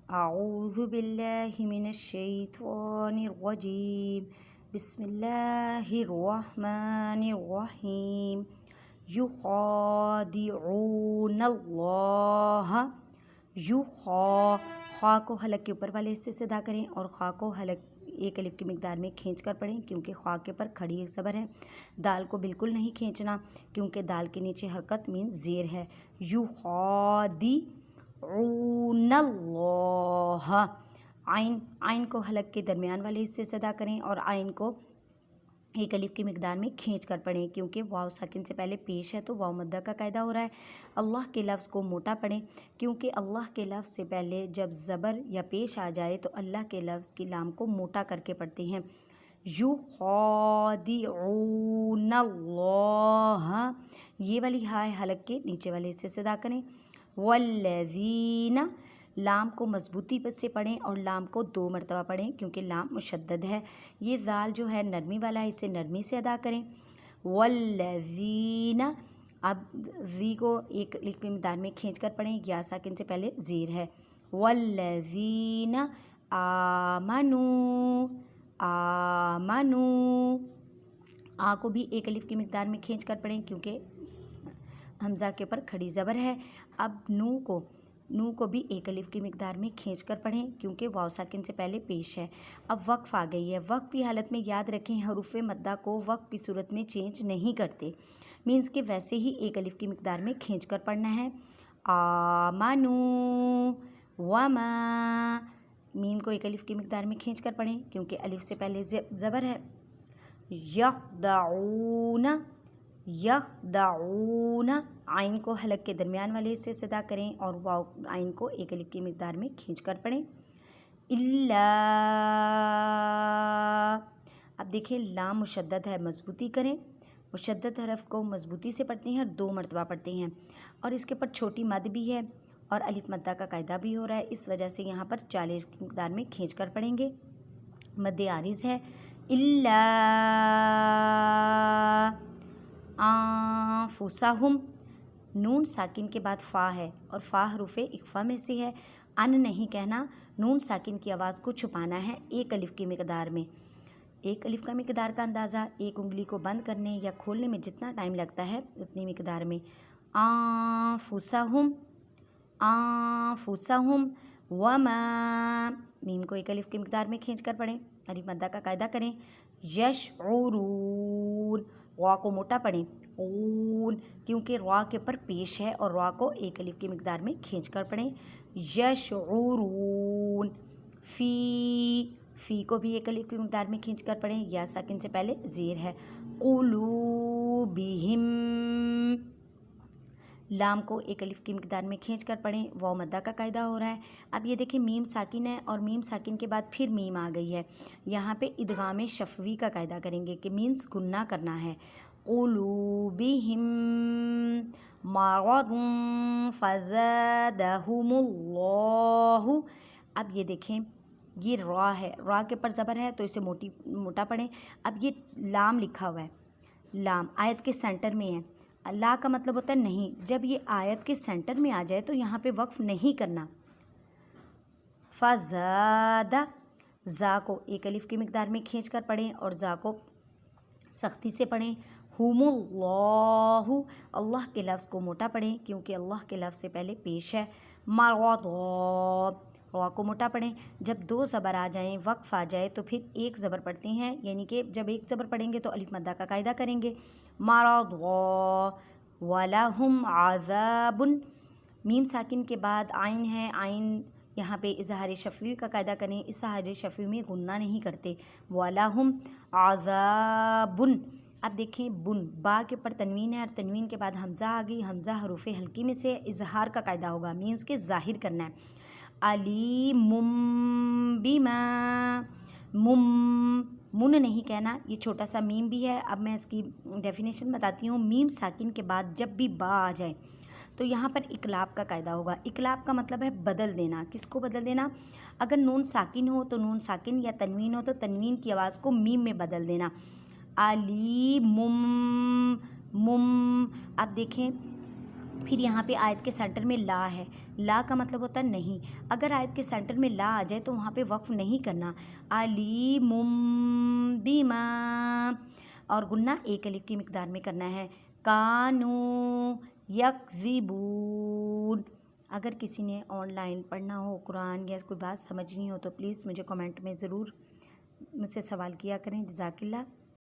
اعوذ باللہ من الشیطان الرجیم بسم اللہ الرحمن الرحیم یخادعون اللہ خا کو حلق کے اوپر والے حصے سے ادا کریں اور خا کو حلق ایک الف کی مقدار میں کھینچ کر پڑھیں کیونکہ خا کے پر کھڑی ایک زبر ہے۔ دال کو بالکل نہیں کھینچنا کیونکہ دال کے نیچے حرکت مین زیر ہے۔ یخادعون اللہ عین کو حلق کے درمیان والے حصے سے ادا کریں اور عین کو ایک الف کی مقدار میں کھینچ کر پڑھیں کیونکہ واو ساکن سے پہلے پیش ہے تو واو مدہ کا قاعدہ ہو رہا ہے۔ اللہ کے لفظ کو موٹا پڑھیں کیونکہ اللہ کے لفظ سے پہلے جب زبر یا پیش آ جائے تو اللہ کے لفظ کی لام کو موٹا کر کے پڑھتے ہیں۔ یخادعون اللہ یہ والی ہائے حلق کے نیچے والے حصے سے ادا کریں۔ والذین لام کو مضبوطی سے پڑھیں اور لام کو 2 مرتبہ پڑھیں کیونکہ لام مشدد ہے۔ یہ ذال جو ہے نرمی والا ہے اسے نرمی سے ادا کریں۔ والذین اب زی کو ایک الف کی مقدار میں کھینچ کر پڑھیں، یا ساکن سے پہلے زیر ہے۔ والذین آمنوا آ کو بھی ایک الف کی مقدار میں کھینچ کر پڑھیں کیونکہ حمزہ کے اوپر کھڑی زبر ہے۔ اب نو کو بھی ایک الف کی مقدار میں کھینچ کر پڑھیں کیونکہ واو ساکن سے پہلے پیش ہے۔ اب وقف آ گئی ہے۔ وقف کی حالت میں یاد رکھیں حروف مدہ کو وقف کی صورت میں چینج نہیں کرتے، مینس کہ ویسے ہی ایک الف کی مقدار میں کھینچ کر پڑھنا ہے۔ آمنو وما میم کو ایک الف کی مقدار میں کھینچ کر پڑھیں کیونکہ الف سے پہلے زبر ہے۔ یخدعون عین کو حلق کے درمیان والے حصے سے ادا کریں اور واو عین کو ایک الف کی مقدار میں کھینچ کر پڑھیں۔ اب دیکھیں لام مشدد ہے، مضبوطی کریں۔ مشدد حرف کو مضبوطی سے پڑھتے ہیں اور 2 مرتبہ پڑھتے ہیں اور اس کے اوپر چھوٹی مد بھی ہے اور الف مدہ کا قاعدہ بھی ہو رہا ہے، اس وجہ سے یہاں پر 4 الف کی مقدار میں کھینچ کر پڑھیں گے۔ مد عارض ہے۔ انفسہم نون ساکن کے بعد فا ہے اور فا حروف اخفا میں سے ہے۔ ان نہیں کہنا، نون ساکن کی آواز کو چھپانا ہے ایک الف کی مقدار میں۔ ایک الف کا مقدار کا اندازہ ایک انگلی کو بند کرنے یا کھولنے میں جتنا ٹائم لگتا ہے اتنی مقدار میں۔ انفسہم وما میم کو ایک الف کی مقدار میں کھینچ کر پڑھیں، الف مدہ کا قاعدہ کریں۔ یشعرون را کو موٹا پڑھیں اون کیونکہ را کے پر پیش ہے اور را کو ایک الف کی مقدار میں کھینچ کر پڑھیں۔ یشعرون فی کو بھی ایک الف کی مقدار میں کھینچ کر پڑھیں، یا ساکن سے پہلے زیر ہے۔ قلوبہم لام کو ایک الف کی مقدار میں کھینچ کر پڑھیں، واو مدہ کا قاعدہ ہو رہا ہے۔ اب یہ دیکھیں میم ساکن ہے اور میم ساکن کے بعد پھر میم آ گئی ہے، یہاں پہ ادغام شفوی کا قاعدہ کریں گے کہ مینس گننا کرنا ہے۔ قلوبہم مرض فزادہم اللہ اب یہ دیکھیں یہ را ہے، را کے پر زبر ہے تو اسے موٹا پڑھیں۔ اب یہ لام لکھا ہوا ہے، لام آیت کے سینٹر میں ہے۔ لا کا مطلب ہوتا ہے نہیں، جب یہ آیت کے سینٹر میں آ جائے تو یہاں پہ وقف نہیں کرنا۔ فزادہ زا کو ایک الف کی مقدار میں کھینچ کر پڑھیں اور زا کو سختی سے پڑھیں۔ ہم اللہ اللہ کے لفظ کو موٹا پڑھیں کیونکہ اللہ کے لفظ سے پہلے پیش ہے۔ مرض را کو موٹا پڑھیں، جب 2 زبر آ جائیں وقف آ جائے تو پھر ایک زبر پڑھتے ہیں، یعنی کہ جب ایک زبر پڑھیں گے تو الف مدہ کا قاعدہ کریں گے۔ مرض ولہم عذاب میم ساکن کے بعد عین ہے، عین یہاں پہ اظہار شفوی کا قاعدہ کریں، اظہار شفوی میں غنہ نہیں کرتے۔ ولہم عذاب اب دیکھیں بن با کے اوپر تنوین ہے اور تنوین کے بعد حمزہ آ گئی، حمزہ حروف ہلکی میں سے اظہار کا قاعدہ ہوگا، مینس کے ظاہر کرنا ہے۔ علیم بما من نہیں کہنا، یہ چھوٹا سا میم بھی ہے۔ اب میں اس کی ڈیفینیشن بتاتی ہوں۔ میم ساکن کے بعد جب بھی با آ جائے تو یہاں پر اقلاب کا قاعدہ ہوگا۔ اقلاب کا مطلب ہے بدل دینا۔ کس کو بدل دینا؟ اگر نون ساکن ہو تو نون ساکن، یا تنوین ہو تو تنوین کی آواز کو میم میں بدل دینا۔ علیم اب دیکھیں پھر یہاں پہ آیت کے سینٹر میں لا ہے، لا کا مطلب ہوتا ہے نہیں۔ اگر آیت کے سینٹر میں لا آ جائے تو وہاں پہ وقف نہیں کرنا، علیم بما، اور گنہ ایک الف کی مقدار میں کرنا ہے، کانو یکذبون۔ اگر کسی نے آن لائن پڑھنا ہو قرآن یا کوئی بات سمجھنی ہو تو پلیز مجھے کمنٹ میں ضرور مجھ سے سوال کیا کریں۔ جزاک اللہ۔